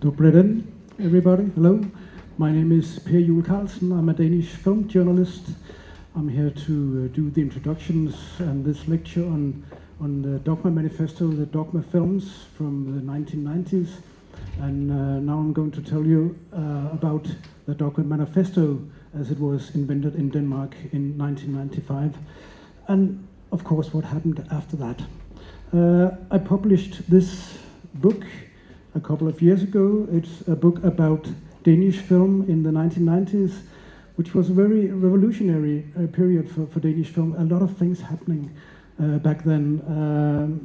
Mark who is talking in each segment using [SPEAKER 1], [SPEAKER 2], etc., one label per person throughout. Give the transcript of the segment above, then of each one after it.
[SPEAKER 1] Dobreden, everybody. Hello. My name is Per Juel Carlsen. I'm a Danish film journalist. I'm here to do the introductions and this lecture on the Dogma Manifesto, the Dogma films from the 1990s. And now I'm going to tell you about the Dogma Manifesto as it was invented in Denmark in 1995. And of course, what happened after that. I published this book a couple of years ago. It's a book about Danish film in the 1990s, which was a very revolutionary period for Danish film. A lot of things happening back then,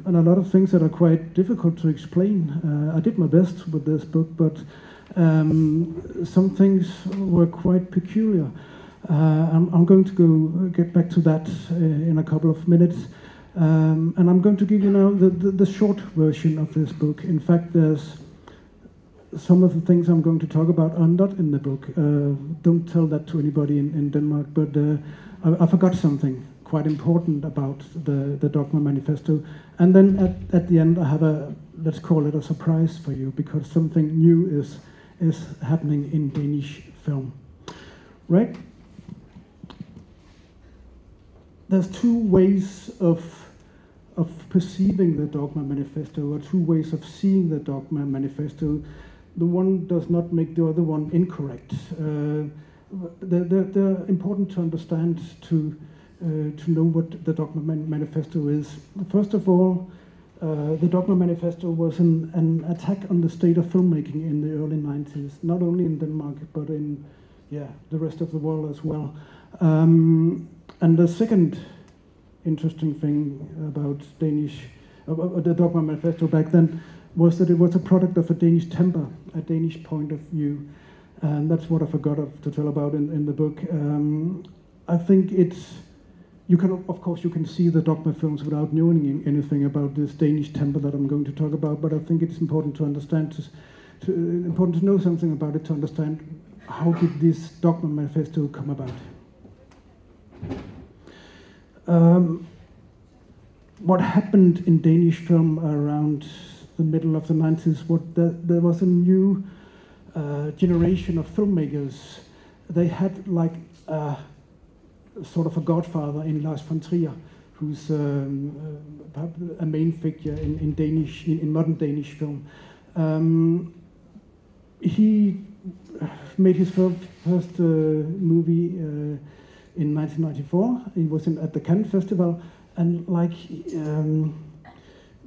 [SPEAKER 1] and a lot of things that are quite difficult to explain. I did my best with this book, but some things were quite peculiar. I'm going to get back to that in a couple of minutes. And I'm going to give you now the short version of this book. In fact, there's some of the things I'm going to talk about are not in the book. Don't tell that to anybody in Denmark, but I forgot something quite important about the Dogma Manifesto. And then at the end, I have let's call it a surprise for you, because something new is happening in Danish film. Right? There's two ways of perceiving the Dogma Manifesto, or two ways of seeing the Dogma Manifesto. The one does not make the other one incorrect. They're important to understand to know what the Dogma Manifesto is. First of all, the Dogma Manifesto was an attack on the state of filmmaking in the early 90s, not only in Denmark, but in the rest of the world as well. And the second interesting thing about the Dogma Manifesto back then was that it was a product of a Danish temper, a Danish point of view, and that's what I forgot to tell about in the book. I think you can see the Dogma films without knowing anything about this Danish temper that I'm going to talk about, but I think it's important to understand, important to know something about it to understand how did this Dogma Manifesto come about. What happened in Danish film around the middle of the 90s, there was a new generation of filmmakers. They had like sort of a godfather in Lars von Trier, who's a main figure in modern Danish film. He made his first movie in 1994. He was at the Cannes Festival, and like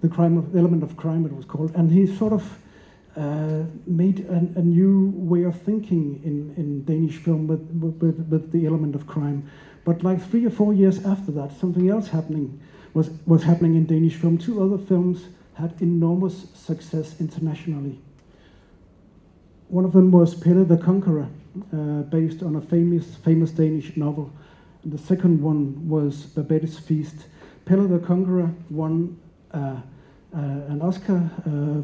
[SPEAKER 1] the element of crime, it was called, and he sort of made a new way of thinking in Danish film with the element of crime. But like 3 or 4 years after that, something else was happening in Danish film. Two other films had enormous success internationally. One of them was Pelle the Conqueror, based on a famous Danish novel. And the second one was Babette's Feast. Pelle the Conqueror won an Oscar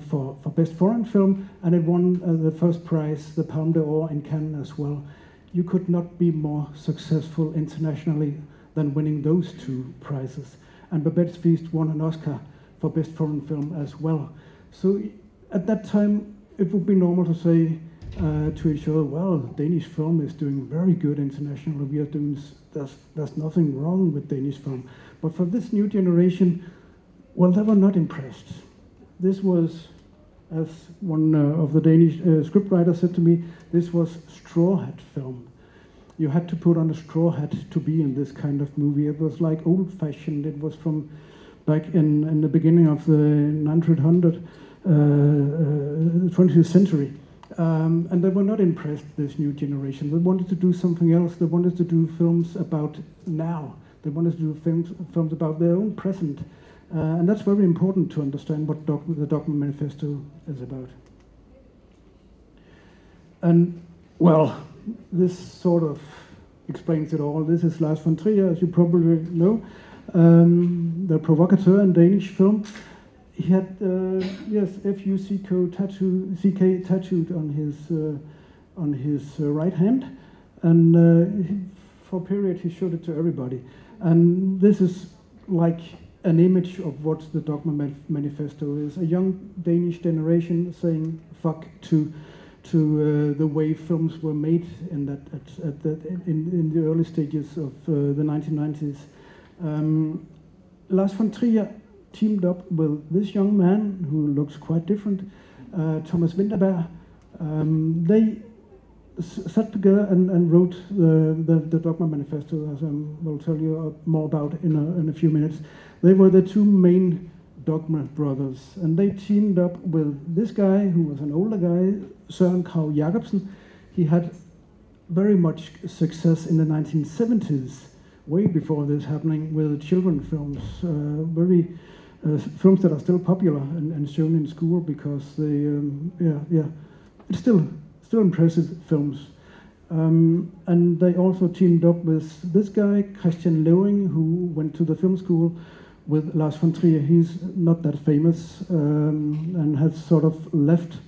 [SPEAKER 1] for Best Foreign Film, and it won the first prize, the Palme d'Or, in Cannes as well. You could not be more successful internationally than winning those two prizes. And Babette's Feast won an Oscar for Best Foreign Film as well. So at that time, it would be normal to say to each other, well, Danish film is doing very good internationally. There's nothing wrong with Danish film. But for this new generation, well, they were not impressed. This was, as one of the Danish scriptwriters said to me, this was straw hat film. You had to put on a straw hat to be in this kind of movie. It was like old-fashioned. It was from back in the beginning of the 20th century. And they were not impressed, this new generation. They wanted to do something else. They wanted to do films about now. They wanted to do films about their own present. And that's very important to understand what the Dogma Manifesto is about. And, well, this sort of explains it all. This is Lars von Trier, as you probably know, the provocateur in Danish film. He had, F-U-C-K tattooed on his right hand, and for a period he showed it to everybody. And this is like an image of what the Dogma manifesto is. A young Danish generation saying fuck to the way films were made in the early stages of the 1990s. Lars von Trier teamed up with this young man who looks quite different, Thomas Vinterberg. They sat together and wrote the Dogma manifesto, as I will tell you more about in a few minutes. They were the two main Dogma brothers, and they teamed up with this guy who was an older guy, Søren Kragh Jacobsen. He had very much success in the 1970s, way before this happening, with children films, films that are still popular and shown in school because they, it's still impressive films. And they also teamed up with this guy, Christian Levering, who went to the film school with Lars von Trier. He's not that famous and has sort of left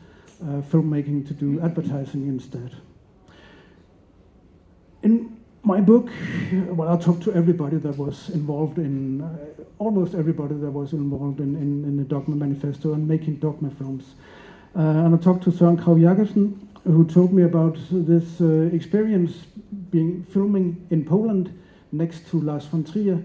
[SPEAKER 1] filmmaking to do advertising instead. In my book, well, I talked to everybody that was involved in, almost everybody that was involved in the Dogma manifesto and making Dogma films. And I talked to Søren Kragh Jacobsen, who told me about this experience filming in Poland next to Lars von Trier.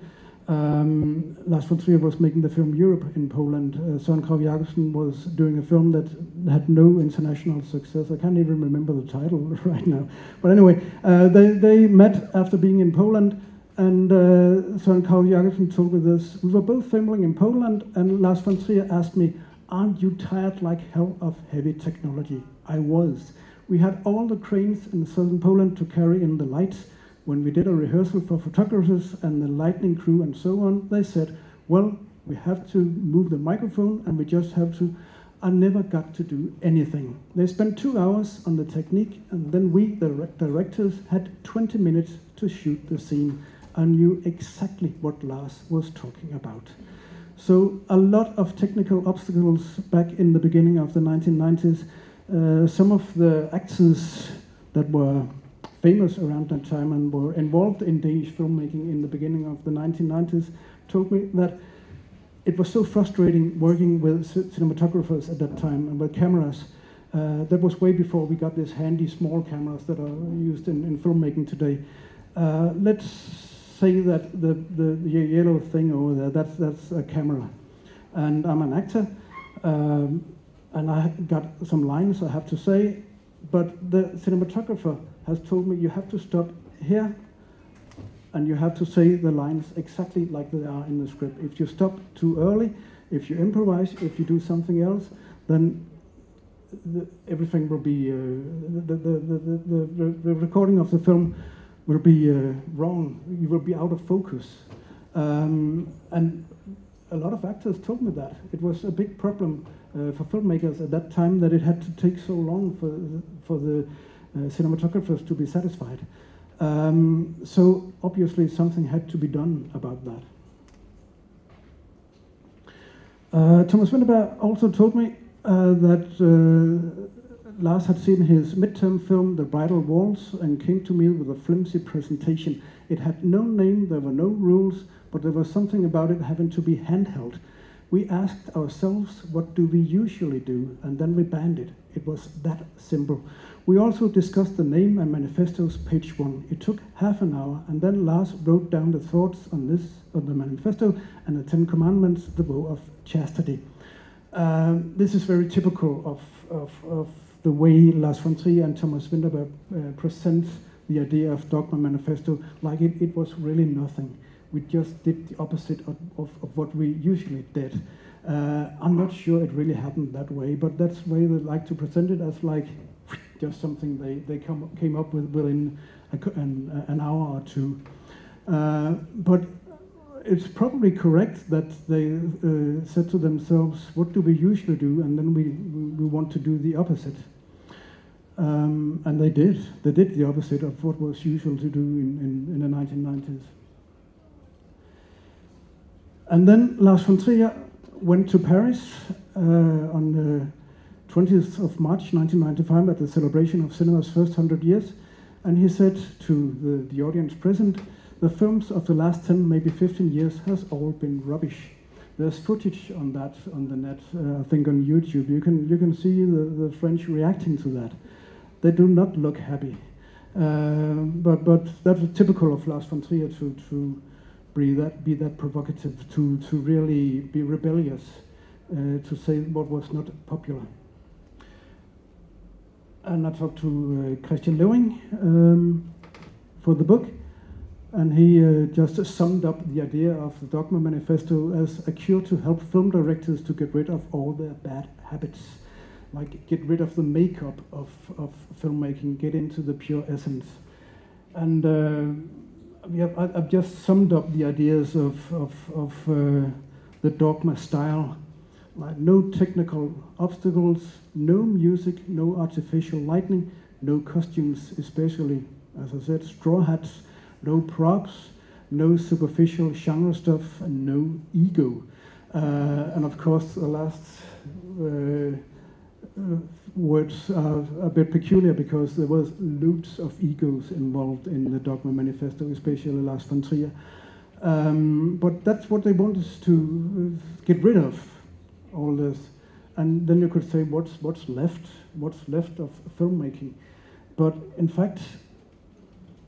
[SPEAKER 1] Lars von Trier was making the film Europe in Poland. Søren Kragh Jacobsen was doing a film that had no international success. I can't even remember the title right now. But anyway, they met after being in Poland, and Søren Kragh Jacobsen told me this. We were both filming in Poland, and Lars von Trier asked me, "Aren't you tired like hell of heavy technology?" I was. We had all the cranes in southern Poland to carry in the lights. When we did a rehearsal for photographers and the lighting crew and so on, they said, well, we have to move the microphone and we just have to. I never got to do anything. They spent 2 hours on the technique, and then we, the directors, had 20 minutes to shoot the scene. I knew exactly what Lars was talking about. So a lot of technical obstacles back in the beginning of the 1990s. Some of the actors that were famous around that time and were involved in Danish filmmaking in the beginning of the 1990s told me that it was so frustrating working with cinematographers at that time and with cameras. That was way before we got these handy small cameras that are used in filmmaking today. Let's say that the yellow thing over there, that's a camera. And I'm an actor, and I got some lines I have to say, but the cinematographer has told me you have to stop here and you have to say the lines exactly like they are in the script. If you stop too early, if you improvise, if you do something else, then everything will be, the recording of the film will be wrong. You will be out of focus. And a lot of actors told me that. It was a big problem for filmmakers at that time that it had to take so long for the cinematographers to be satisfied. So obviously something had to be done about that. Thomas Vinterberg also told me that Lars had seen his midterm film, The Bridal Waltz, and came to me with a flimsy presentation. It had no name, there were no rules, but there was something about it having to be handheld. We asked ourselves, what do we usually do? And then we banned it. It was that simple. We also discussed the name and manifestos, page 1. It took half an hour, and then Lars wrote down the thoughts on the manifesto and the 10 Commandments, the vow of chastity. This is very typical of the way Lars von Trier and Thomas Vinterberg present the idea of Dogma manifesto, like it was really nothing. We just did the opposite of what we usually did. I'm not sure it really happened that way, but that's the way they like to present it, as like just something they came up with within an hour or two. But it's probably correct that they said to themselves, what do we usually do? And then we want to do the opposite. And they did. They did the opposite of what was usual to do in the 1990s. And then Lars von Trier went to Paris on the 20th of March 1995 at the celebration of cinema's first 100 years. And he said to the audience present, the films of the last 10, maybe 15 years has all been rubbish. There's footage on that on the net, I think on YouTube. You can see the French reacting to that. They do not look happy. But that's typical of Lars von Trier to be that provocative, to really be rebellious, to say what was not popular. And I talked to Christian Lewing for the book, and he just summed up the idea of the Dogma Manifesto as a cure to help film directors to get rid of all their bad habits, like get rid of the makeup of filmmaking, get into the pure essence. And I've just summed up the ideas of the Dogma style. Like no technical obstacles, no music, no artificial lighting, no costumes, especially, as I said, straw hats, no props, no superficial genre stuff, and no ego. And of course, the last words are a bit peculiar because there was loads of egos involved in the Dogma Manifesto, especially Lars von Trier. But that's what they wanted to get rid of, all this. And then you could say, what's left? What's left of filmmaking? But in fact,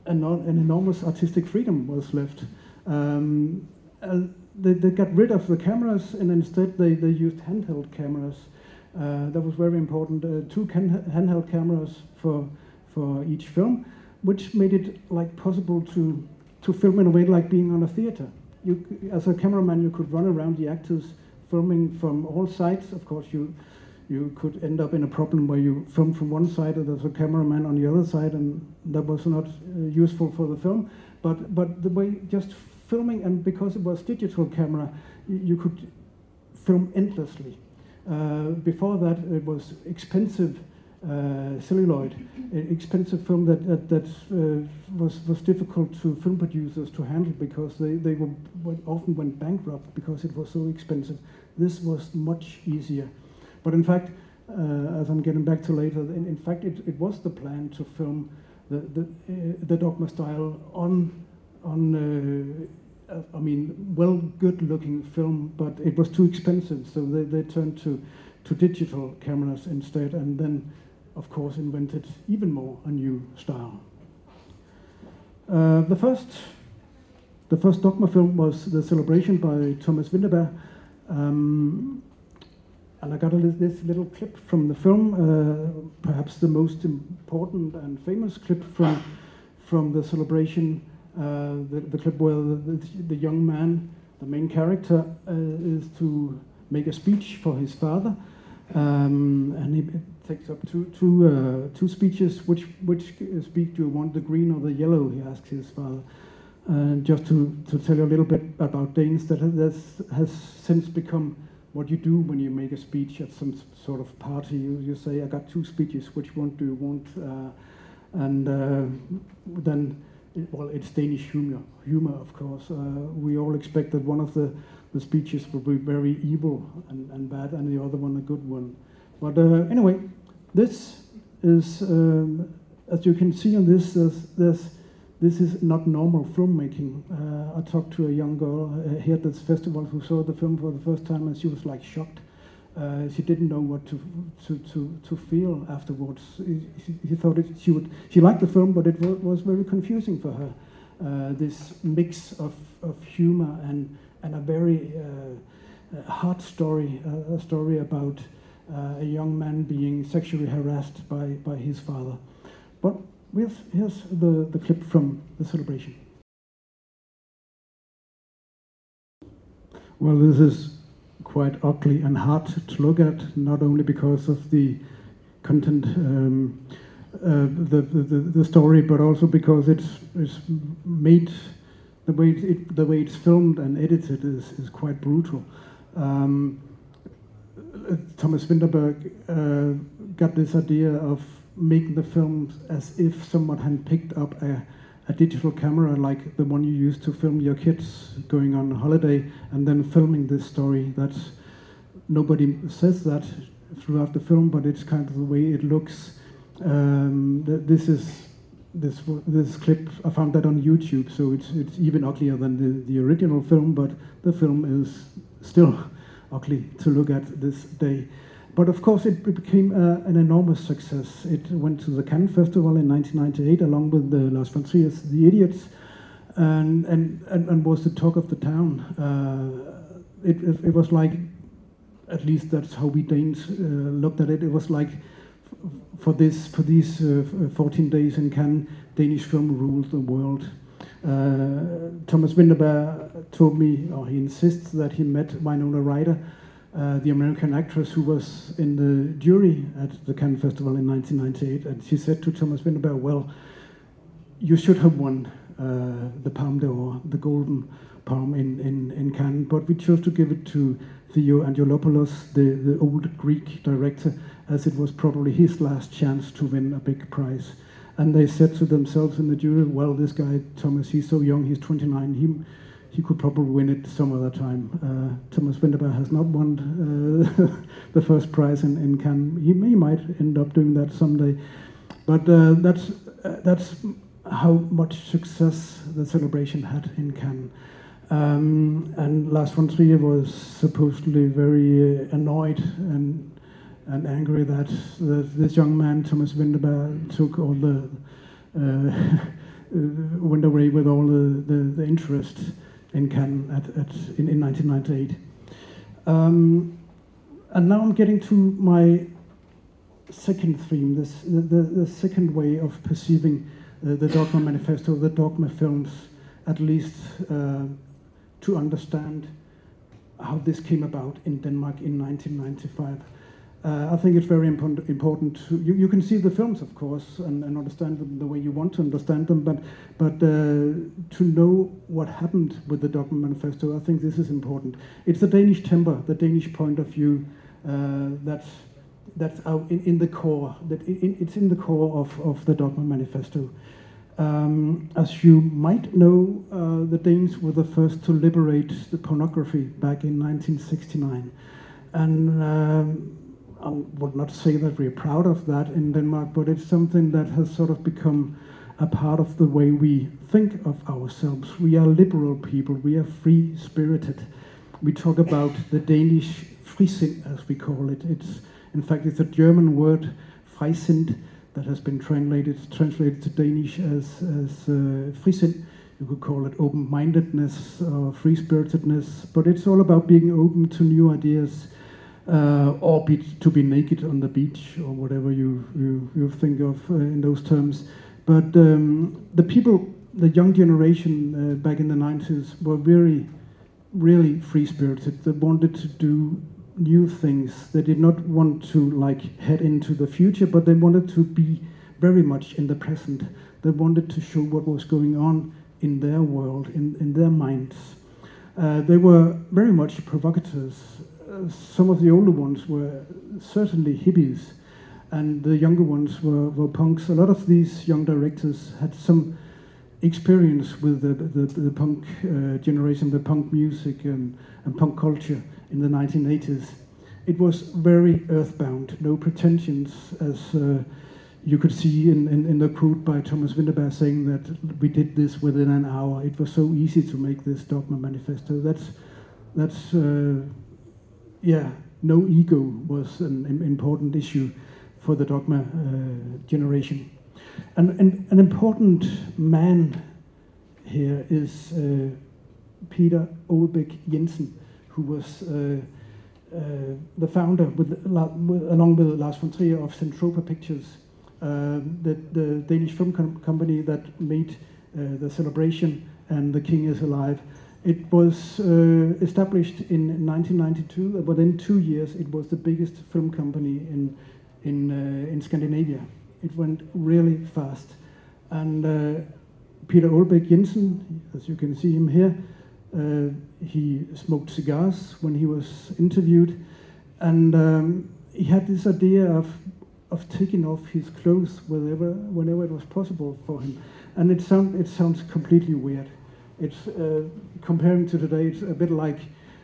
[SPEAKER 1] an enormous artistic freedom was left. They got rid of the cameras, and instead they used handheld cameras. That was very important. 2 handheld cameras for each film, which made it like possible to film in a way like being on a theater. As a cameraman, you could run around the actors, filming from all sides. Of course, you could end up in a problem where you film from one side and there's a cameraman on the other side, and that was not useful for the film. But the way just filming, and because it was digital camera, you could film endlessly. Before that, it was expensive celluloid, expensive film that was difficult to film producers to handle because they often went bankrupt because it was so expensive. This was much easier. But in fact, as I'm getting back to later, in fact it was the plan to film the Dogma style on I mean, good-looking film, but it was too expensive, so they turned to digital cameras instead, and then, of course, invented even more a new style. The first Dogma film was The Celebration by Thomas Vinterberg, and I got this little clip from the film, perhaps the most important and famous clip from The Celebration. The clip where the young man, the main character, is to make a speech for his father, and he takes up two speeches. Which speech do you want, the green or the yellow? He asks his father. Just to tell you a little bit about Danes, that has since become what you do when you make a speech at some sort of party. You say, "I got 2 speeches. Which one do you want?" And then. Well, it's Danish humor, of course. We all expect that one of the speeches will be very evil and bad, and the other one a good one. But anyway, this is, as you can see on this, this is not normal filmmaking. I talked to a young girl here at this festival who saw the film for the first time, and she was like shocked. She didn't know what to feel afterwards. She thought she liked the film, but it was very confusing for her. This mix of humor and a very hard story, a story about a young man being sexually harassed by his father. But here's the clip from The Celebration. Well, this is quite ugly and hard to look at, not only because of the content, the story, but also because it's made the way it's filmed and edited is quite brutal. Thomas Vinterberg got this idea of making the film as if someone had picked up a digital camera like the one you use to film your kids going on holiday, and then filming this story. That's, nobody says that throughout the film, but it's kind of the way it looks. This clip, I found that on YouTube, so it's even uglier than the original film, but the film is still ugly to look at this day. But of course, it became an enormous success. It went to the Cannes Festival in 1998, along with the Lars von Trier's The Idiots, and was the talk of the town. It was like, at least that's how we Danes looked at it. It was like for these 14 days in Cannes, Danish film ruled the world. Thomas Vinterberg told me, or he insists that he met Winona Ryder, the American actress who was in the jury at the Cannes Festival in 1998, and she said to Thomas Vinterberg, well, you should have won the Palme d'Or, the Golden Palm in Cannes, but we chose to give it to Theo Angelopoulos, the old Greek director, as it was probably his last chance to win a big prize. And they said to themselves in the jury, well, this guy, Thomas, he's so young, he's 29, he could probably win it some other time. Thomas Vinterberg has not won the first prize in Cannes. He might end up doing that someday. But that's how much success the celebration had in Cannes. And Lars von Trier was supposedly very annoyed and angry that this young man, Thomas Vinterberg, took all the went away with all the interest in Cannes in 1998. And now I'm getting to my second theme, the second way of perceiving the Dogma Manifesto, the Dogma films, at least to understand how this came about in Denmark in 1995. I think it's very important to, you can see the films, of course, and understand them the way you want to understand them, but to know what happened with the Dogma Manifesto, I think this is important. It's the Danish temper, the Danish point of view, that's out in the core, it's in the core of the Dogma Manifesto. As you might know, the Danes were the first to liberate the pornography back in 1969, and I would not say that we're proud of that in Denmark, but it's something that has sort of become a part of the way we think of ourselves. We are liberal people, we are free-spirited. We talk about the Danish frisind, as we call it. In fact, it's a German word, freisind, that has been translated to Danish as frisind. You could call it open-mindedness or free-spiritedness, but it's all about being open to new ideas, or to be naked on the beach, or whatever you think of in those terms. But the people, the young generation back in the 90s were really free-spirited. They wanted to do new things. They did not want to head into the future, but they wanted to be very much in the present. They wanted to show what was going on in their world, in their minds. They were very much provocateurs. Some of the older ones were certainly hippies, and the younger ones were punks. A lot of these young directors had some experience with the punk generation, the punk music and punk culture in the 1980s. It was very earthbound, no pretensions, as you could see in the quote by Thomas Vinterberg saying that we did this within an hour. It was so easy to make this Dogma Manifesto. That's no ego was an important issue for the Dogma generation. And an important man here is Peter Olbæk Jensen, who was the founder, along with Lars von Trier, of Centropa Pictures, the Danish film company that made The Celebration and The King is Alive. It was established in 1992. Within 2 years, it was the biggest film company in Scandinavia. It went really fast. And Peter Olbæk Jensen, as you can see him here, he smoked cigars when he was interviewed, and he had this idea of taking off his clothes whenever it was possible for him. And it sounds completely weird. It's comparing to today, it's a bit like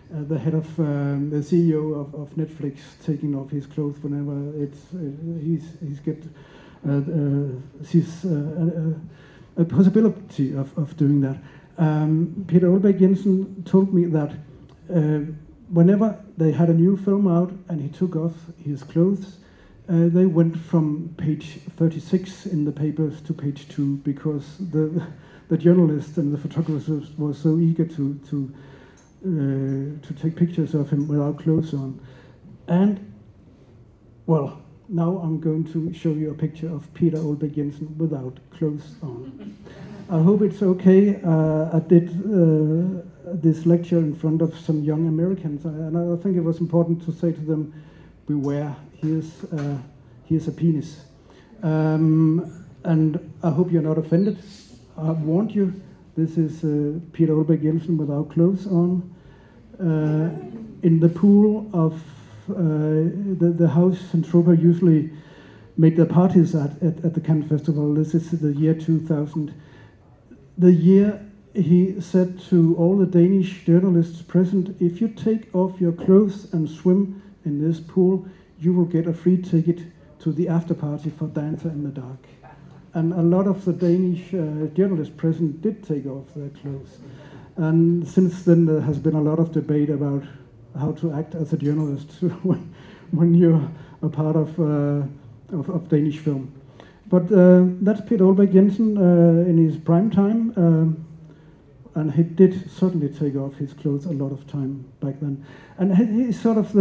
[SPEAKER 1] the head of the CEO of Netflix taking off his clothes whenever sees a possibility of doing that. Peter Olbæk Jensen told me that whenever they had a new film out and he took off his clothes, they went from page 36 in the papers to page 2 because the journalists and the photographers were so eager to take pictures of him without clothes on. And, well, now I'm going to show you a picture of Peter Olbæk Jensen without clothes on. I hope it's okay. I did this lecture in front of some young Americans, and I think it was important to say to them, beware, here's a penis. And I hope you're not offended. I've warned you, this is Peter Olbæk Jensen without clothes on. In the pool of the house in Tropa usually made their parties at the Cannes Festival. This is the year 2000. The year he said to all the Danish journalists present, if you take off your clothes and swim in this pool, you will get a free ticket to the after party for Dancer in the Dark. And a lot of the Danish journalists present did take off their clothes. And since then there has been a lot of debate about how to act as a journalist when you're a part of Danish film. But that's Peter Olbæk Jensen in his prime time, and he did certainly take off his clothes a lot of time back then. And he's sort of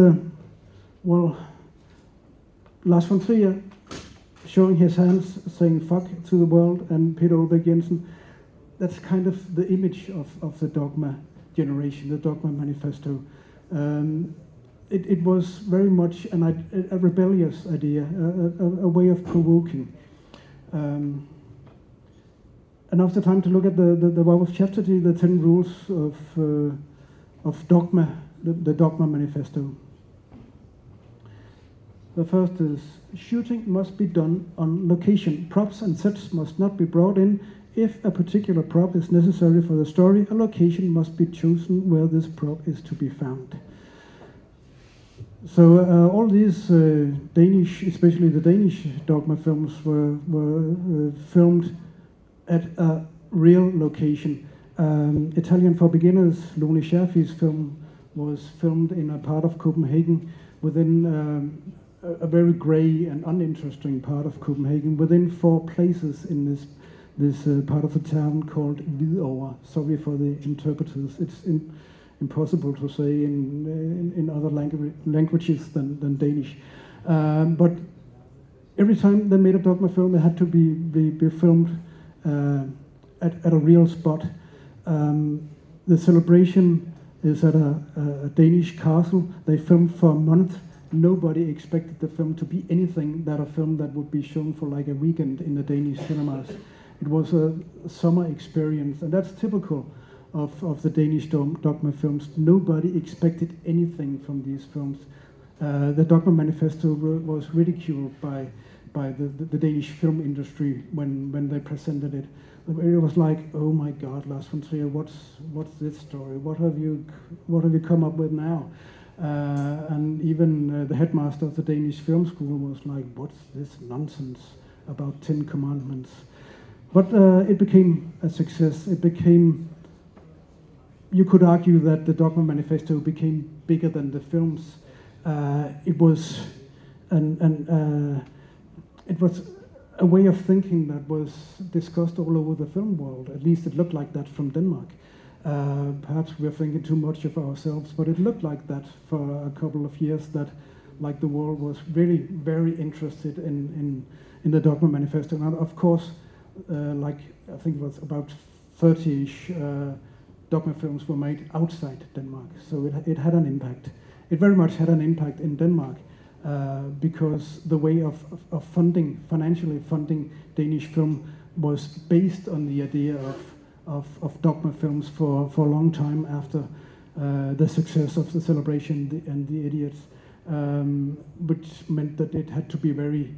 [SPEAKER 1] Lars von Trier showing his hands, saying fuck to the world, and Peter Olbæk Jensen, that's kind of the image of the Dogma generation, the Dogma manifesto. It was very much a rebellious idea, a way of provoking. Enough the time to look at the vow of chastity, the 10 rules of Dogma, the Dogma manifesto. The first is, shooting must be done on location. Props and sets must not be brought in. If a particular prop is necessary for the story, a location must be chosen where this prop is to be found. So all these Danish, especially the Danish Dogma films, were filmed at a real location. Italian for Beginners, Lone Scherfi's film, was filmed in a part of Copenhagen within a very grey and uninteresting part of Copenhagen, within 4 places in this part of the town called Hvidovre. Sorry for the interpreters. It's impossible to say in other languages than Danish. But every time they made a Dogma film, it had to be filmed at a real spot. The celebration is at a Danish castle. They filmed for a month. Nobody expected the film to be anything that a film that would be shown for like a weekend in the Danish cinemas. It was a summer experience, and that's typical of the Danish Dogma films. Nobody expected anything from these films. The Dogma manifesto was ridiculed by the Danish film industry when they presented it. It was like, oh my God, Lars von Trier, what's this story? What have you come up with now? And even the headmaster of the Danish film school was like, what's this nonsense about 10 commandments? But it became a success. It became, you could argue that the Dogma manifesto became bigger than the films. It was a way of thinking that was discussed all over the film world. At least it looked like that from Denmark. Perhaps we're thinking too much of ourselves, but it looked like that for a couple of years, that like the world was really very interested in the Dogma manifesto. And of course, like I think it was about 30-ish Dogma films were made outside Denmark, so it had an impact. It very much had an impact in Denmark because the way of financially funding Danish film was based on the idea of Dogma films for a long time after the success of the celebration and the Idiots, which meant that it had to be very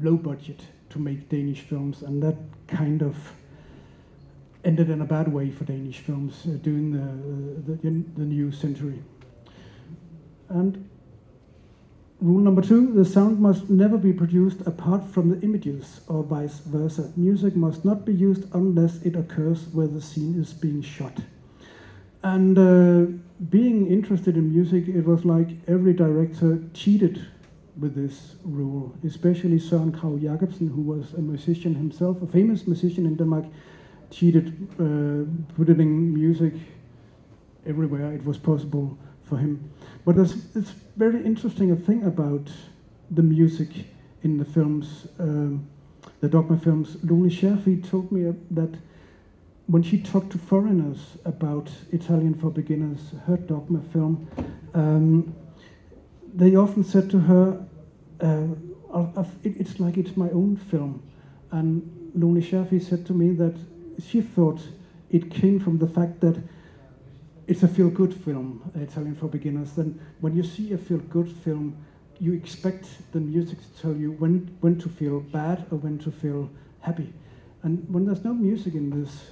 [SPEAKER 1] low budget to make Danish films, and that kind of ended in a bad way for Danish films during the new century. And rule number 2, the sound must never be produced apart from the images, or vice versa. Music must not be used unless it occurs where the scene is being shot. And being interested in music, it was like every director cheated with this rule, especially Søren Kragh Jacobsen, who was a musician himself, a famous musician in Denmark, cheated putting music everywhere it was possible for him. But it's very interesting a thing about the music in the films, the Dogma films. Lone Scherfig told me that when she talked to foreigners about Italian for Beginners, her Dogma film, they often said to her, it's like it's my own film. And Lone Scherfig said to me that she thought it came from the fact that it's a feel-good film, Italian for Beginners. Then when you see a feel-good film, you expect the music to tell you when to feel bad or when to feel happy. And when there's no music in this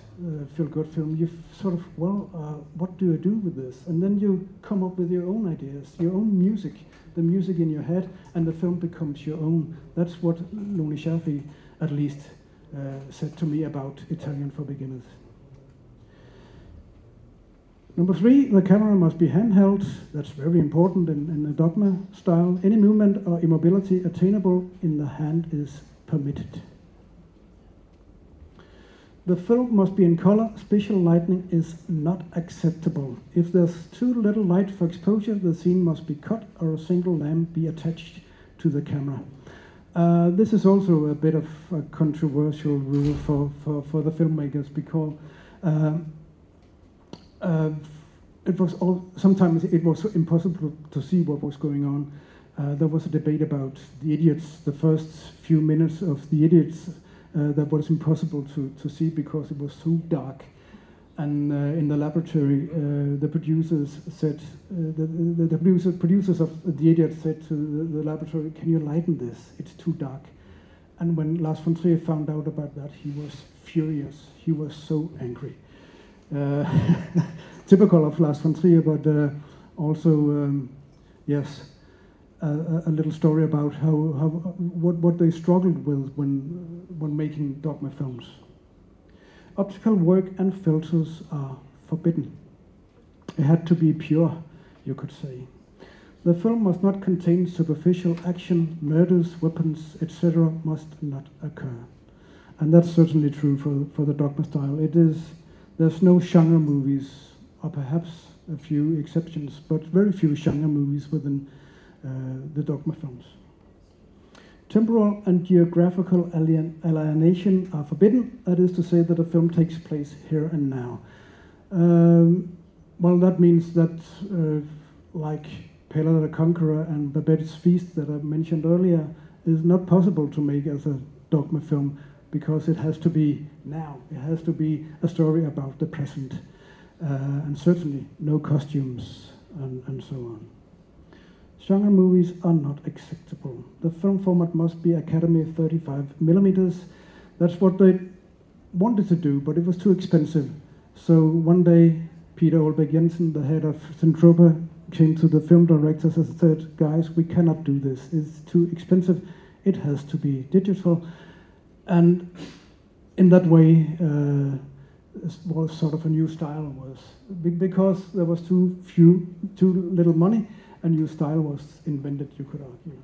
[SPEAKER 1] feel-good film, you sort of, what do I do with this? And then you come up with your own ideas, your own music, the music in your head, and the film becomes your own. That's what Lone Scherfig, at least, said to me about Italian for Beginners. Number 3, the camera must be handheld. That's very important in the Dogma style. Any movement or immobility attainable in the hand is permitted. The film must be in color. Special lighting is not acceptable. If there's too little light for exposure, the scene must be cut or a single lamp be attached to the camera. This is also a bit of a controversial rule for the filmmakers, because sometimes it was impossible to see what was going on. There was a debate about the Idiots, the first few minutes of the Idiots, that was impossible to see because it was so dark. And in the laboratory, the producers said, the producers of the Idiots said to the laboratory, "Can you lighten this? It's too dark." And when Lars von Trier found out about that, he was furious. He was so angry. Typical of Lars von Trier, but also, yes, a little story about what they struggled with when making Dogma films. Optical work and filters are forbidden. It had to be pure, you could say. The film must not contain superficial action, murders, weapons, etc. must not occur. And that's certainly true for the Dogma style. There's no genre movies, or perhaps a few exceptions, but very few genre movies within the Dogma films. Temporal and geographical alienation are forbidden. That is to say that a film takes place here and now. Well, that means that, like Pelle the Conqueror and Babette's Feast that I mentioned earlier, is not possible to make as a Dogma film, because it has to be now. It has to be a story about the present. And certainly no costumes and so on. Genre movies are not acceptable. The film format must be Academy 35mm. That's what they wanted to do, but it was too expensive. So one day, Peter Olbæk Jensen, the head of Zentropa, came to the film directors and said, "Guys, we cannot do this. It's too expensive. It has to be digital." And in that way, was sort of a new style, was because there was too little money. A new style was invented, you could argue.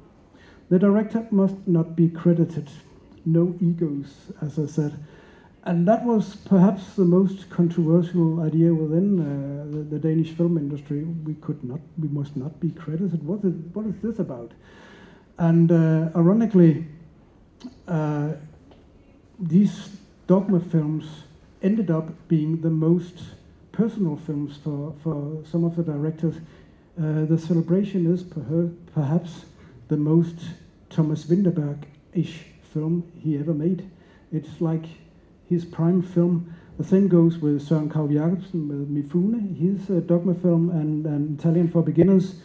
[SPEAKER 1] The director must not be credited. No egos, as I said. And that was perhaps the most controversial idea within the Danish film industry. We must not be credited. What is this about? And ironically, these Dogma films ended up being the most personal films for some of the directors. The Celebration is perhaps the most Thomas Vinterberg-ish film he ever made. It's like his prime film. The same goes with Søren Kragh Jacobsen with Mifune, his Dogma film, and Italian for Beginners,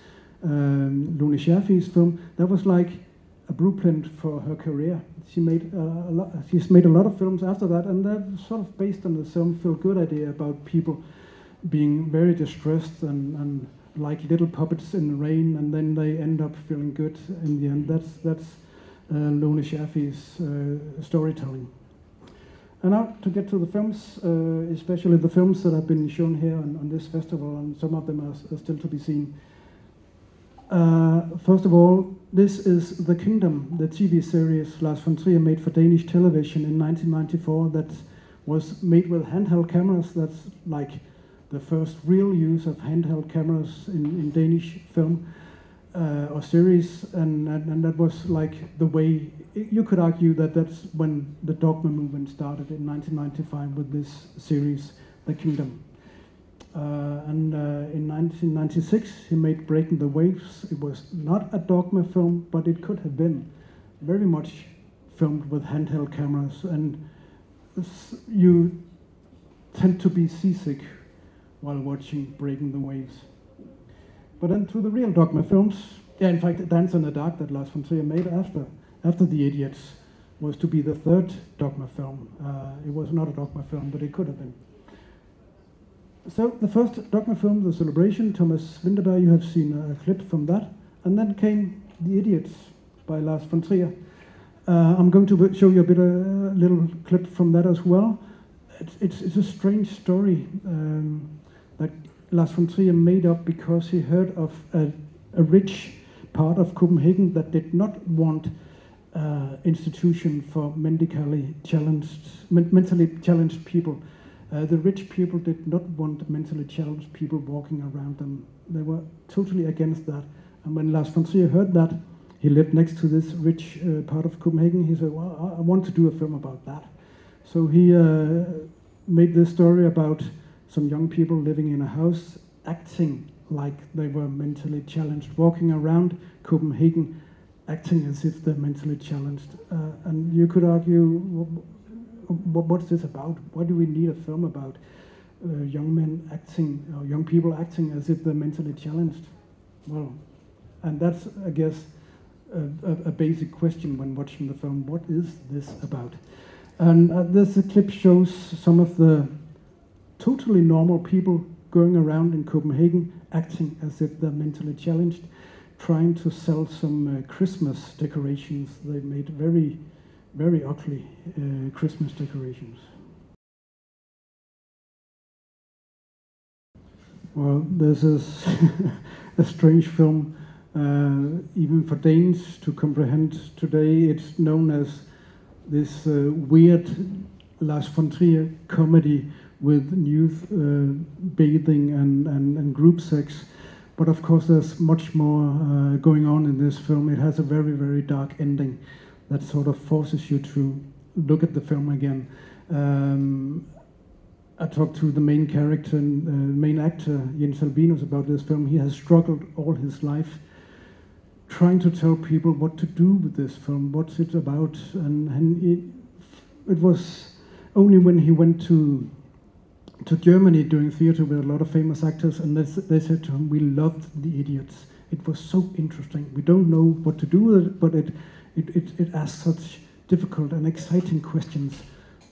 [SPEAKER 1] Lone Scherfig's film. That was like a blueprint for her career. She's made a lot of films after that, and they're sort of based on the same feel-good idea about people being very distressed and like little puppets in the rain, and then they end up feeling good in the end. That's Lone Scherfig's storytelling. And now to get to the films, especially the films that have been shown here on this festival, and some of them are still to be seen. First of all, this is The Kingdom, the TV series Lars von Trier made for Danish television in 1994 that was made with handheld cameras. That's like the first real use of handheld cameras in Danish film or series, and that was like the way, you could argue that that's when the Dogma movement started in 1995 with this series, The Kingdom. And in 1996 he made Breaking the Waves. It was not a Dogma film, but it could have been very much filmed with handheld cameras, and you tend to be seasick while watching Breaking the Waves. But then to the real Dogma films, in fact, Dance in the Dark that Lars von Trier made after The Idiots was to be the third Dogma film. It was not a Dogma film, but it could have been. So the first Dogma film, The Celebration, Thomas Vinterberg, you have seen a clip from that. And then came The Idiots by Lars von Trier. I'm going to show you a little clip from that as well. It's a strange story that Lars von Trier made up because he heard of a rich part of Copenhagen that did not want institution for mentally challenged people. The rich people did not want mentally challenged people walking around them. They were totally against that. And when Lars von Trier heard that, he lived next to this rich part of Copenhagen. He said, well, I want to do a film about that. So he made this story about some young people living in a house, acting like they were mentally challenged, walking around Copenhagen, acting as if they're mentally challenged. And you could argue, what's this about? Why do we need a film about young men acting, or young people acting as if they're mentally challenged? Well, and that's, I guess, a basic question when watching the film. What is this about? And this clip shows some of the totally normal people going around in Copenhagen acting as if they're mentally challenged, trying to sell some Christmas decorations. They made very, very ugly Christmas decorations. Well, this is a strange film, even for Danes to comprehend today. It's known as this weird Lars von Trier comedy with youth bathing and group sex. But of course there's much more going on in this film. It has a very, very dark ending that sort of forces you to look at the film again. I talked to the main character and main actor, Jens Albinus, about this film. He has struggled all his life trying to tell people what to do with this film, what's it about. And it was only when he went to Germany doing theater with a lot of famous actors, and they said to him, we loved The Idiots. It was so interesting. We don't know what to do with it, but it asked such difficult and exciting questions.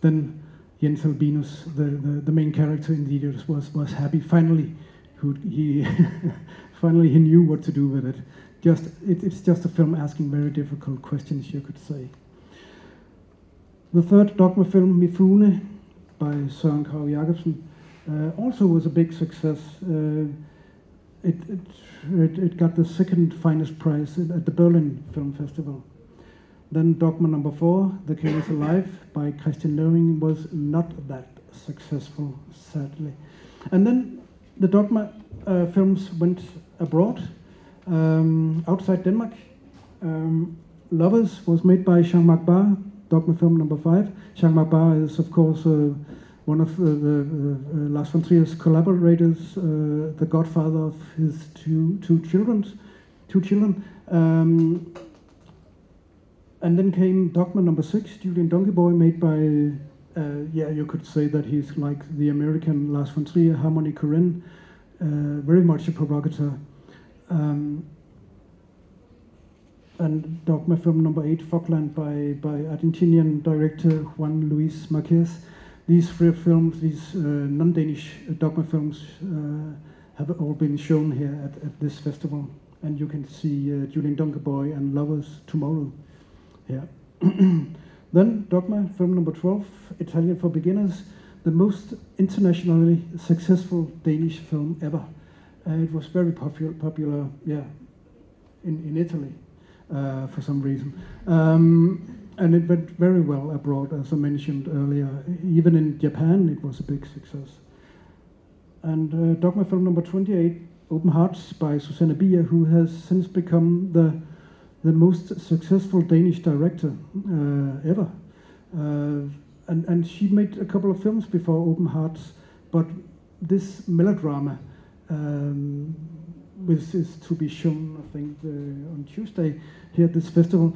[SPEAKER 1] Then Jens Albinus, the main character in The Idiots, was happy. Finally, he knew what to do with it. It's just a film asking very difficult questions, you could say. The third Dogma film, Mifune, by Søren Kragh Jacobsen, also was a big success. It got the second finest prize at the Berlin Film Festival. Then Dogma number 4, The King is Alive, by Christian Løving, was not that successful, sadly. And then the Dogma films went abroad, outside Denmark. Lovers was made by Jean-Marc Barr, Dogma film number 5. Jean-Marc Barr is, of course, one of Lars von Trier's collaborators, the godfather of his two children. And then came Dogma number 6, Julian Donkeyboy, made by, you could say that he's like the American Lars von Trier, Harmony Korine, very much a provocateur. And Dogma film number 8, Falkland, by Argentinian director Juan Luis Marquez. These 3 films, these non-Danish Dogma films, have all been shown here at this festival. And you can see Julian Donkeyboy and Lovers tomorrow. Yeah. Then Dogma, film number 12, Italian for Beginners, the most internationally successful Danish film ever. It was very popular, in Italy for some reason. And it went very well abroad, as I mentioned earlier. Even in Japan, it was a big success. And Dogma film number 28, Open Hearts by Susanne Bier, who has since become the most successful Danish director ever. And she made a couple of films before Open Hearts, but this melodrama, which is to be shown, I think, on Tuesday here at this festival,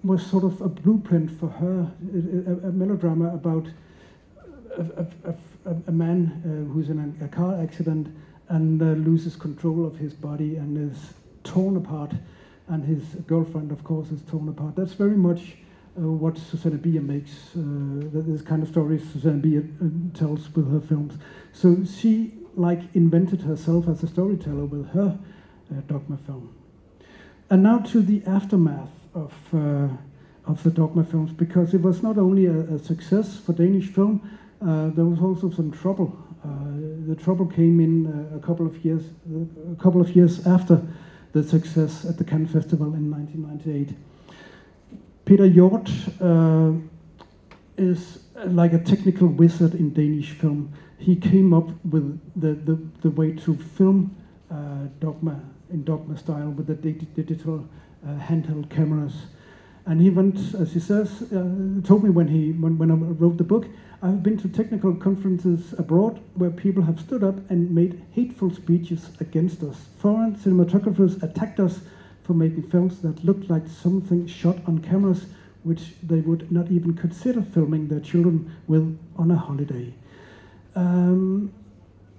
[SPEAKER 1] was sort of a blueprint for her, a melodrama about a man who's in a car accident and loses control of his body and is torn apart, and his girlfriend, of course, is torn apart. That's very much what Susanne Bier makes, this kind of stories Susanne Bier tells with her films. So she invented herself as a storyteller with her Dogma film. And now to the aftermath of the Dogma films, because it was not only a success for Danish film, there was also some trouble. The trouble came in a couple of years after the success at the Cannes Festival in 1998. Peter Hjort is like a technical wizard in Danish film. He came up with the way to film Dogma in Dogma style with the digital handheld cameras. And he went, as he says, told me when I wrote the book, I've been to technical conferences abroad where people have stood up and made hateful speeches against us. Foreign cinematographers attacked us for making films that looked like something shot on cameras which they would not even consider filming their children with on a holiday.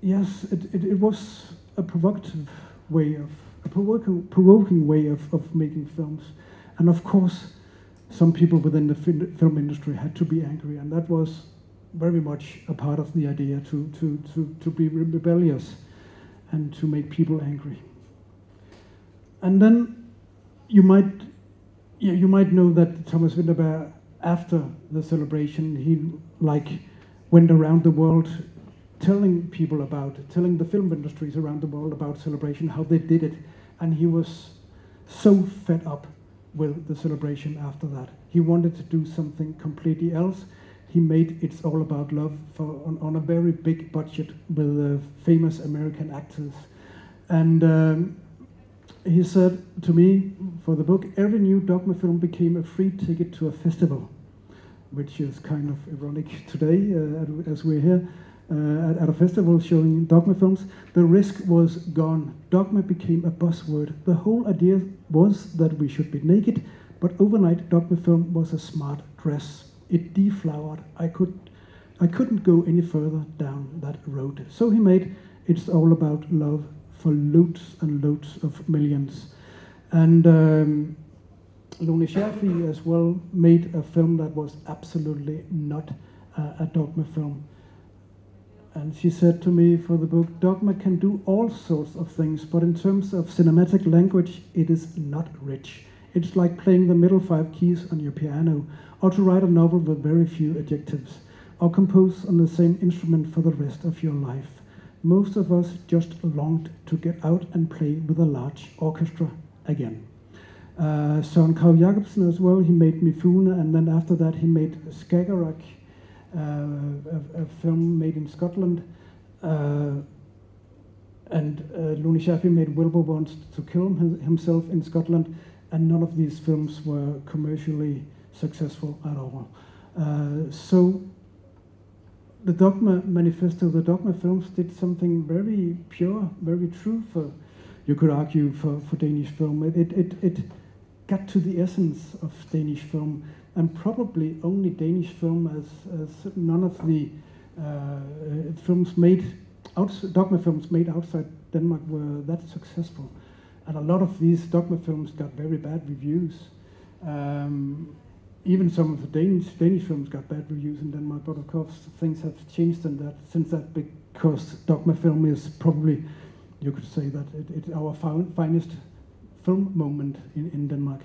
[SPEAKER 1] Yes, it was a provocative way a provoking way of making films. And of course, some people within the film industry had to be angry, and that was very much a part of the idea to be rebellious and to make people angry. And then you might know that Thomas Vinterberg, after the celebration, he went around the world telling the film industries around the world about celebration, how they did it, and he was so fed up with the celebration after that. He wanted to do something completely else. He made It's All About Love on a very big budget with famous American actors. And he said to me for the book, every new Dogma film became a free ticket to a festival, which is kind of ironic today as we're here at a festival showing Dogma films. The risk was gone. Dogma became a buzzword. The whole idea was that we should be naked, but overnight Dogma film was a smart dress. It deflowered. I couldn't go any further down that road. So he made It's All About Love for loads and loads of millions. And Lone Scherfig as well made a film that was absolutely not a Dogma film. And she said to me for the book, Dogma can do all sorts of things, but in terms of cinematic language, it is not rich. It's like playing the middle 5 keys on your piano, or to write a novel with very few adjectives, or compose on the same instrument for the rest of your life. Most of us just longed to get out and play with a large orchestra again. Søren Kragh Jacobsen as well, he made Mifune, and then after that he made Skagerrak, a film made in Scotland, and Lone Scherfig made Wilbur Wants to Kill himself in Scotland, and none of these films were commercially successful at all. So the Dogma manifesto, the Dogma films did something very pure, very true for, you could argue, for Danish film. It got to the essence of Danish film, and probably only Danish film, as none of the Dogma films made outside Denmark were that successful. And a lot of these Dogma films got very bad reviews. Even some of the Danish films got bad reviews in Denmark, but of course things have changed since that, because Dogma film is probably, you could say that it's our finest film moment in Denmark.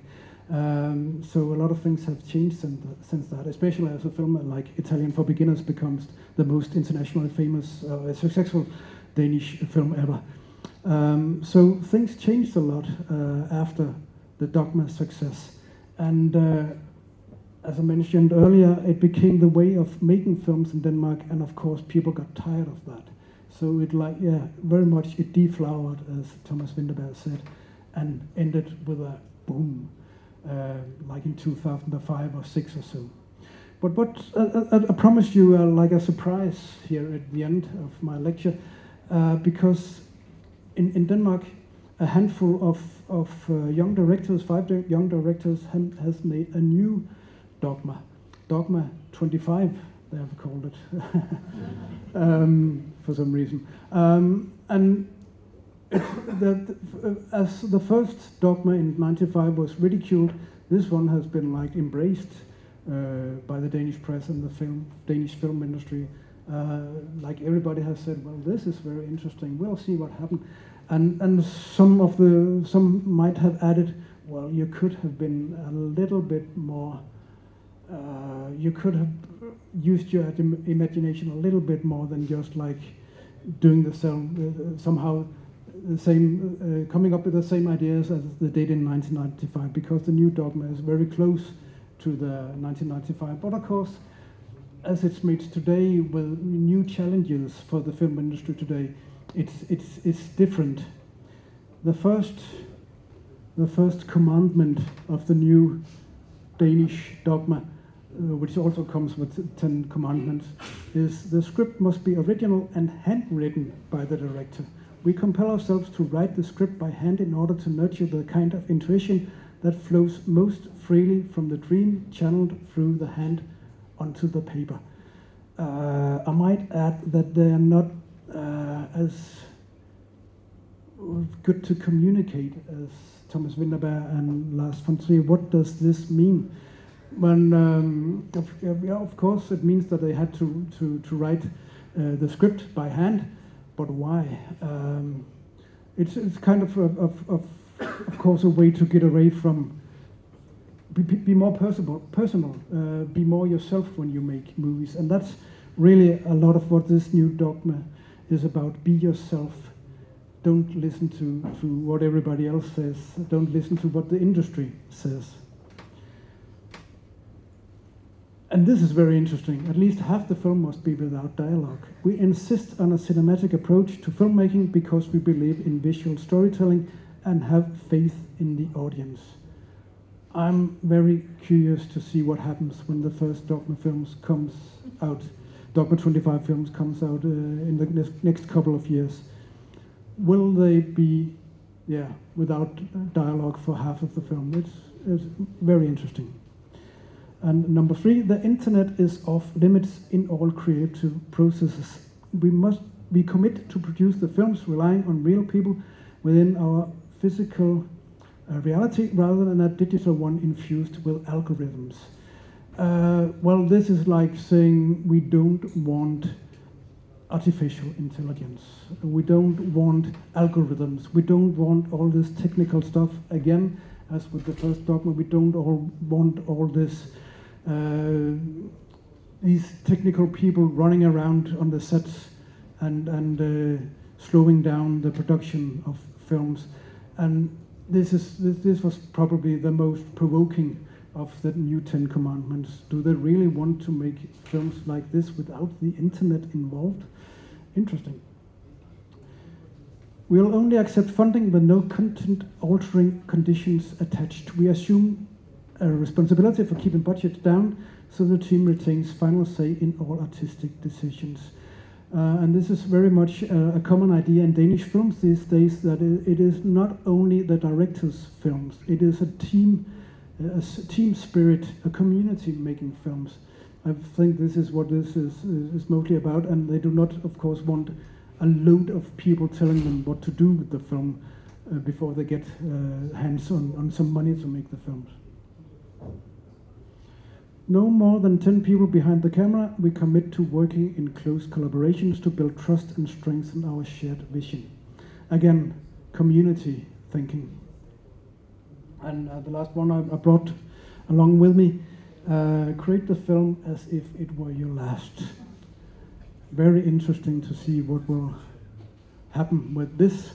[SPEAKER 1] So a lot of things have changed since that, especially as a film like Italian for Beginners becomes the most internationally famous, successful Danish film ever. So things changed a lot after the Dogma success. And as I mentioned earlier, it became the way of making films in Denmark, and of course people got tired of that. So it very much it deflowered, as Thomas Vinterberg said, and ended with a boom, like in 2005 or 6 or so. But what I promised you like a surprise here at the end of my lecture, because in Denmark, a handful of young directors, 5 young directors, has made a new Dogma, Dogma 25, they have called it, for some reason. And as the first Dogma in '95 was ridiculed, this one has been like embraced by the Danish press and the Danish film industry. Like everybody has said, well, this is very interesting. We'll see what happens. And some might have added, well, you could have been a little bit more. You could have used your imagination a little bit more than just like doing the somehow the same, coming up with the same ideas as they did in 1995, because the new Dogma is very close to the 1995. But of course, as it's made today with new challenges for the film industry today, it's different. The first commandment of the new Danish Dogma, which also comes with 10 commandments, is the script must be original and handwritten by the director. We compel ourselves to write the script by hand in order to nurture the kind of intuition that flows most freely from the dream channeled through the hand onto the paper. I might add that they are not as good to communicate as Thomas Vinterberg and Lars von Trier. What does this mean? When, of course, it means that they had to write the script by hand, but why? It's kind of course, a way to get away from be more personal, be more yourself when you make movies, and that's really a lot of what this new Dogma is about. Be yourself. Don't listen to what everybody else says. Don't listen to what the industry says. And this is very interesting. At least half the film must be without dialogue. We insist on a cinematic approach to filmmaking because we believe in visual storytelling and have faith in the audience. I'm very curious to see what happens when the first Dogma films comes out. Dogma 25 films comes out in the next couple of years. Will they be, without dialogue for half of the film? It's very interesting. And number 3, the internet is off limits in all creative processes. We commit to produce the films relying on real people within our physical reality rather than a digital one infused with algorithms. Well, this is like saying we don't want artificial intelligence. We don't want algorithms. We don't want all this technical stuff. Again, as with the first Dogma, we don't want all this these technical people running around on the sets and slowing down the production of films. And this was probably the most provoking of the new 10 commandments. Do they really want to make films like this without the internet involved? Interesting. We'll only accept funding with no content-altering conditions attached. We assume a responsibility for keeping budgets down so the team retains final say in all artistic decisions. And this is very much a common idea in Danish films these days, that it is not only the director's films, it is a team spirit, a community making films. I think this is what this is mostly about, and they do not, of course, want a load of people telling them what to do with the film before they get hands on some money to make the films. No more than 10 people behind the camera. We commit to working in close collaborations to build trust and strengthen our shared vision. Again, community thinking. And the last one I brought along with me, create the film as if it were your last. Very interesting to see what will happen with this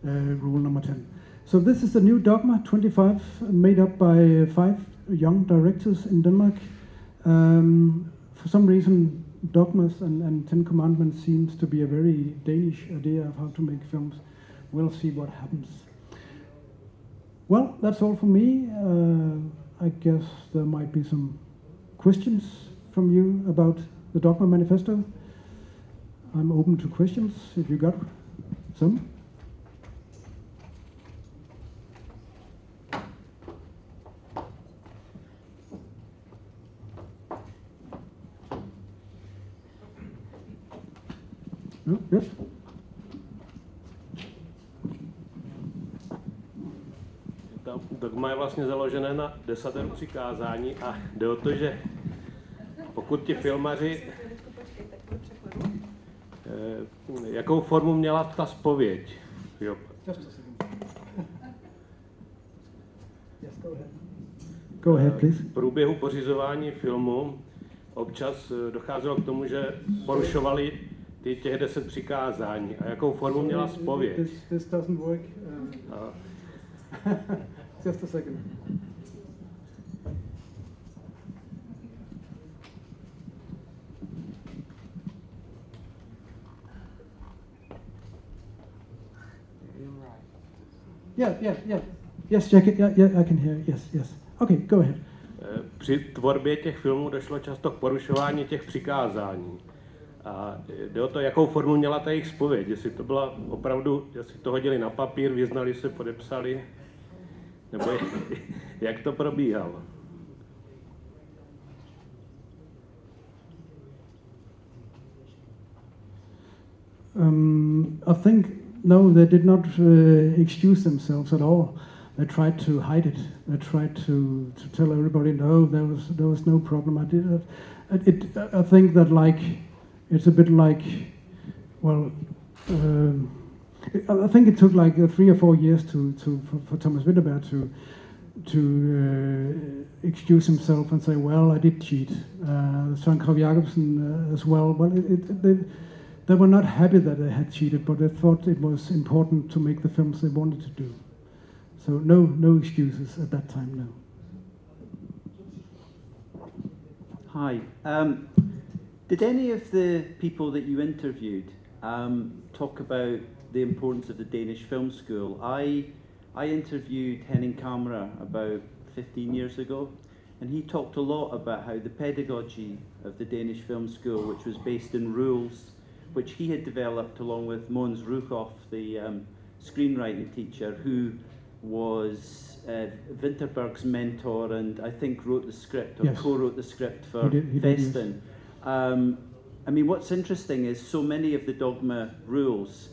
[SPEAKER 1] rule number 10. So this is the new Dogma 25, made up by 5 young directors in Denmark. For some reason, dogmas and 10 commandments seems to be a very Danish idea of how to make films. We'll see what happens. Well, that's all for me. I guess there might be some questions from you about the Dogma Manifesto. I'm open to questions if you got some. No? Yes?
[SPEAKER 2] Dogma je vlastně založené na 10 přikázání a jde o to, že pokud ti filmaři, jakou formu měla ta zpověď? Jo.
[SPEAKER 1] Go ahead, please.
[SPEAKER 2] V průběhu pořizování filmu občas docházelo k tomu, že porušovali těch 10 přikázání. A jakou formu měla zpověď?
[SPEAKER 1] This doesn't work. Just a second. Yeah. Yes, Jack. Yeah, I can hear. Yes. Okay, go ahead.
[SPEAKER 2] Při tvorbě těch filmů došlo často k porušování těch přikázání. A jde o to, jakou formu měla ta jejich zpověď. Jestli to byla opravdu, jestli to hodili na papír, vyznali se, podepsali, nebo jak to probíhalo.
[SPEAKER 1] I think no, they did not excuse themselves at all. They tried to hide it. They tried to tell everybody, no, there was no problem. I did it. I think that it's a bit like, well, I think it took like 3 or 4 years for Thomas Winterberg to excuse himself and say, well, I did cheat. Søren Krogh Jacobsen as well. Well, they were not happy that they had cheated, but they thought it was important to make the films they wanted to do. So no excuses at that time, no.
[SPEAKER 3] Hi. Did any of the people that you interviewed talk about the importance of the Danish film school? I interviewed Henning Kamera about 15 years ago, and he talked a lot about how the pedagogy of the Danish film school, which was based in rules, which he had developed along with Måns Rukhoff, the screenwriting teacher, who was Winterberg's mentor and I think wrote the script, or
[SPEAKER 1] yes,
[SPEAKER 3] co-wrote the script for
[SPEAKER 1] Yes.
[SPEAKER 3] Festen. I mean, what's interesting is so many of the Dogma rules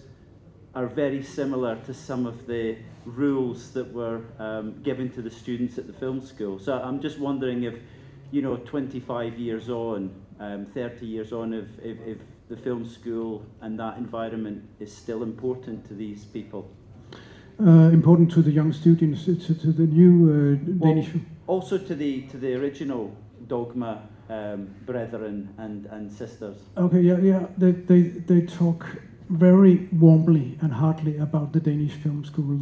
[SPEAKER 3] are very similar to some of the rules that were given to the students at the film school. So I'm just wondering if, 25 years on, 30 years on, if the film school and that environment is still important to these people.
[SPEAKER 1] Important to the young students, to the new Danish.
[SPEAKER 3] Also to the original Dogma brethren and sisters.
[SPEAKER 1] Okay, yeah. They talk very warmly and heartily about the Danish film school.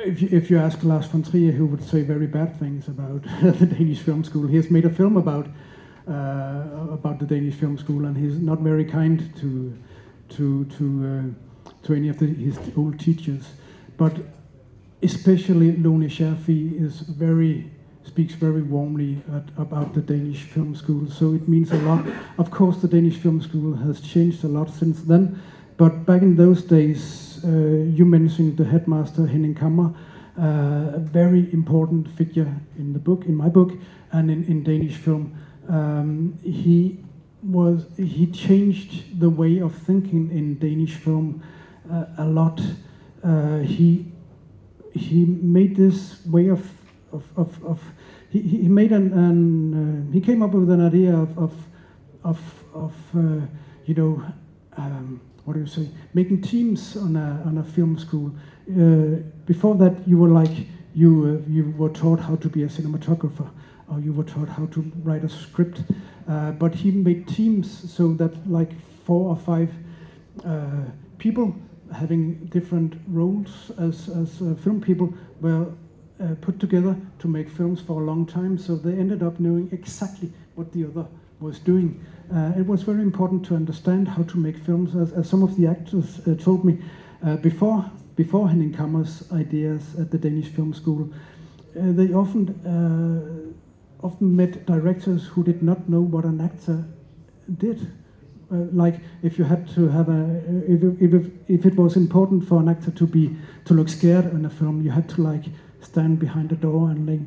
[SPEAKER 1] If you ask Lars von Trier, he would say very bad things about the Danish film school. He has made a film about the Danish film school, and he's not very kind to any of his old teachers. But especially Lone Scherfig speaks very warmly about the Danish film school, so it means a lot. Of course, the Danish film school has changed a lot since then, but back in those days, you mentioned the headmaster Henning Kammer, a very important figure in my book, and in Danish film. He changed the way of thinking in Danish film a lot. He made this way of he made he came up with an idea of what do you say, making teams on a film school. Before that, you were like, you were taught how to be a cinematographer, or you were taught how to write a script. But he made teams so that like 4 or 5 people having different roles as film people were put together to make films for a long time. So they ended up knowing exactly what the other was doing. It was very important to understand how to make films, as some of the actors told me before Henning Kammer's ideas at the Danish Film School. They often met directors who did not know what an actor did. Like if you had to have if it was important for an actor to look scared in a film, you had to like stand behind the door and like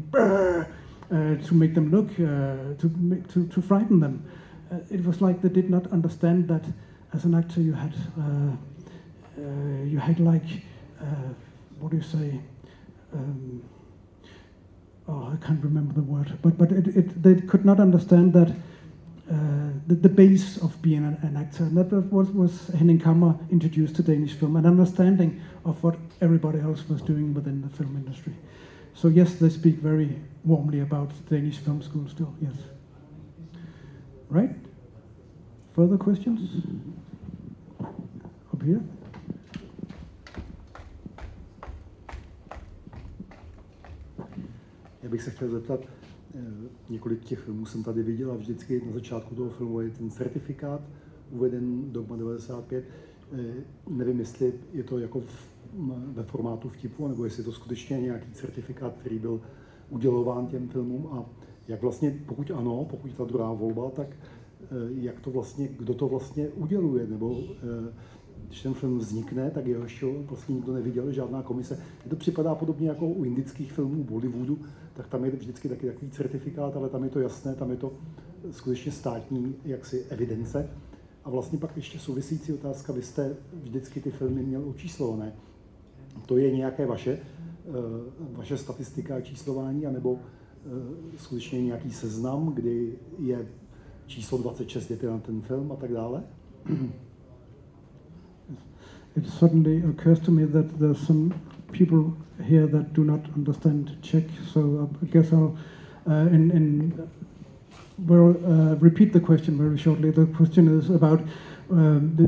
[SPEAKER 1] to make them look to frighten them. It was like they did not understand that as an actor you had like what do you say? I can't remember the word, but they could not understand that the base of being an actor. And that was Henning Kammer introduced to Danish film, an understanding of what everybody else was doing within the film industry. So yes, they speak very warmly about Danish film school still, yes. Right? Further questions? Up here?
[SPEAKER 4] Já bych se chtěl zeptat, několik těch filmů jsem tady viděl a vždycky na začátku toho filmu je ten certifikát uveden Dogma 95. Nevím, jestli je to jako ve formátu vtipu, nebo jestli je to skutečně nějaký certifikát, který byl udělován těm filmům a jak vlastně, pokud ano, pokud je ta druhá volba, tak jak to vlastně, kdo to vlastně uděluje, nebo když ten film vznikne, tak jeho ještě vlastně nikdo neviděl, žádná komise. Mně to připadá podobně jako u indických filmů Bollywoodu, tak tam je vždycky taky takový certifikát, ale tam je to jasné, tam je to skutečně státní jaksi evidence. A vlastně pak ještě související otázka, vy jste vždycky ty filmy měl očíslované. To je nějaké vaše statistika a číslování, anebo skutečně nějaký seznam, kdy je číslo 26 je na ten film a tak dále?
[SPEAKER 1] It suddenly occurs to me that there's some people here that do not understand Czech, so I guess I'll repeat the question very shortly. The question is about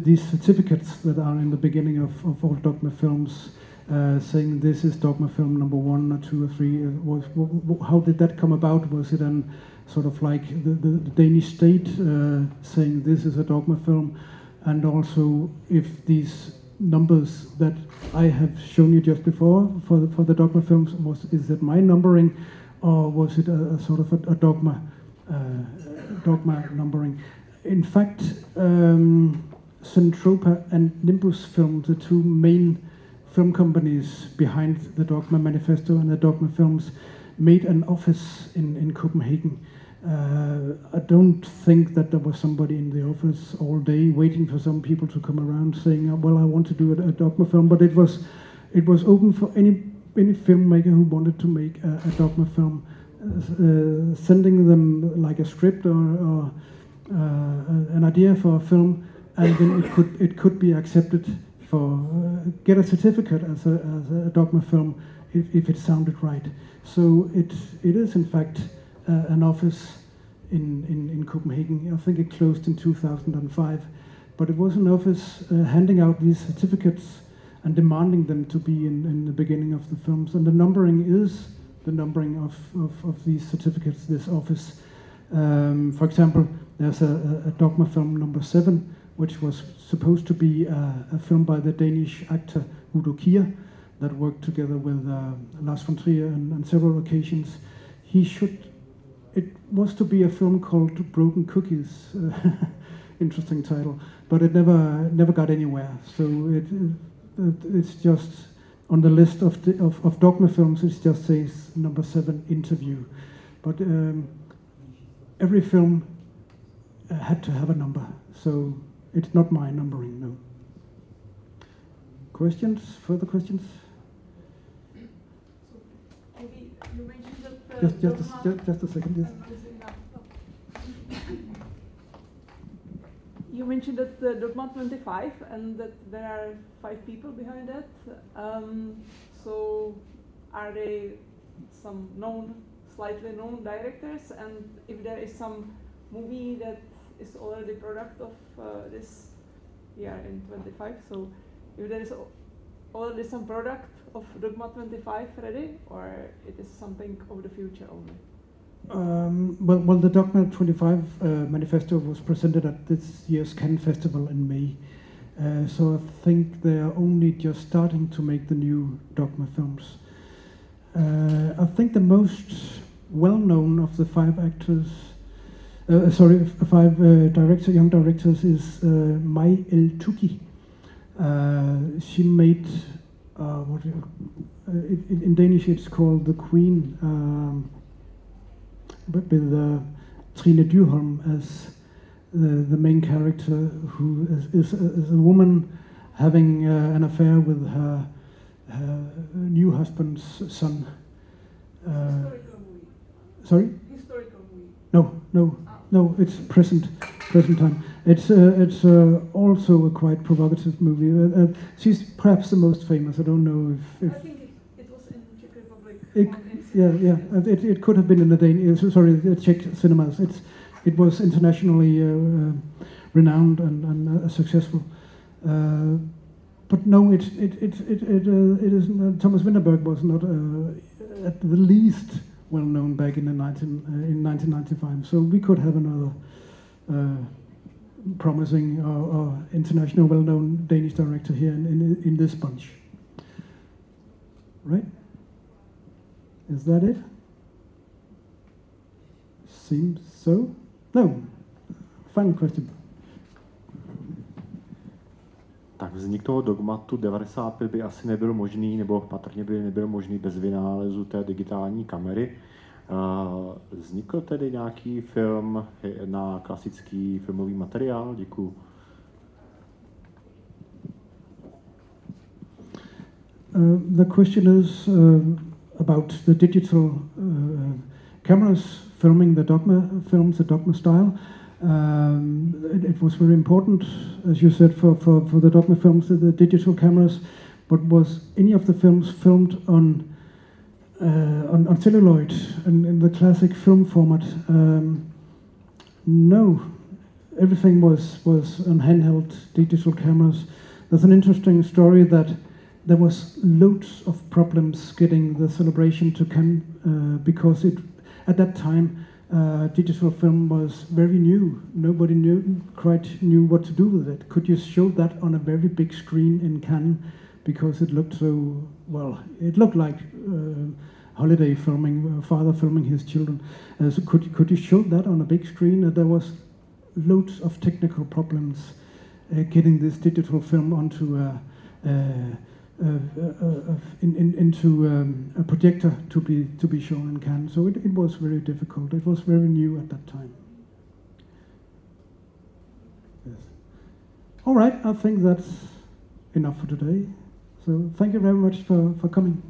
[SPEAKER 1] these certificates that are in the beginning of all Dogma films, saying this is Dogma film number 1 or 2 or 3. How did that come about? Was it an sort of like the Danish state saying this is a Dogma film, and also if these numbers that I have shown you just before for the Dogma films, is it my numbering, or was it a sort of a Dogma numbering? In fact, Centropa and Nimbus Film, the two main film companies behind the Dogma Manifesto and the Dogma films, made an office in Copenhagen. I don't think that there was somebody in the office all day waiting for some people to come around saying, well, I want to do a Dogma film, but it was open for any filmmaker who wanted to make a Dogma film, sending them like a script or an idea for a film, and then it could be accepted for get a certificate as a Dogma film if it sounded right. So it is in fact an office in Copenhagen. I think it closed in 2005, but it was an office handing out these certificates and demanding them to be in the beginning of the films. And the numbering is the numbering of these certificates, this office. For example, there's a Dogma film number 7, which was supposed to be a film by the Danish actor Udo that worked together with Lars von Trier on several occasions. It was to be a film called Broken Cookies, interesting title, but it never got anywhere. So it's just on the list of Dogma films. It just says number 7 interview, but every film had to have a number. So it's not my numbering, no. Questions? Further questions?
[SPEAKER 5] Maybe you mentioned that
[SPEAKER 1] Just a second, yes.
[SPEAKER 5] You mentioned that the Dogma 25 and that there are 5 people behind that. So are they some slightly known directors? And if there is some movie that is already product of this year in 25, so if there is already some product of Dogma 25 ready, or it is something of the future only?
[SPEAKER 1] Well, the Dogma 25 manifesto was presented at this year's Cannes Festival in May. So I think they are only just starting to make the new Dogma films. I think the most well-known of the 5 actors, young directors is Mai El-Touki. She made, in Danish it's called The Queen, but with Trine Dyrholm as the main character, who is a woman having an affair with her new husband's son.
[SPEAKER 5] Historical movie.
[SPEAKER 1] Sorry?
[SPEAKER 5] Historical movie.
[SPEAKER 1] No, it's present time. It's also a quite provocative movie. She's perhaps the most famous. I don't know if
[SPEAKER 5] I think it was in Czech Republic.
[SPEAKER 1] It could have been in the Czech cinemas. It was internationally renowned and successful. But no, it is. Thomas Vinterberg was not at the least well known back in 1995. So we could have another promising or international well-known Danish director here in this bunch. Right? Is that it? Seems so. No. Final question.
[SPEAKER 6] Tak vznik toho Dogmatu 95 by asi nebyl možný, nebo patrně by nebyl možný bez vynálezu té digitální kamery. Vznikl tedy nějaký film na klasický filmový materiál? Děkuju.
[SPEAKER 1] The question is about the digital cameras filming the Dogma films, the Dogma style. It was very important, as you said, for the Dogma films, the digital cameras. But was any of the films filmed on celluloid in the classic film format? No, everything was on handheld digital cameras. There's an interesting story that there was loads of problems getting the celebration to Cannes because at that time digital film was very new. Nobody quite knew what to do with it. Could you show that on a very big screen in Cannes? Because it looked so, well, it looked like holiday filming, father filming his children. So could you show that on a big screen? There was loads of technical problems getting this digital film onto into a projector to be shown in Cannes. So it was very difficult. It was very new at that time. Yes. All right, I think that's enough for today. So thank you very much for coming.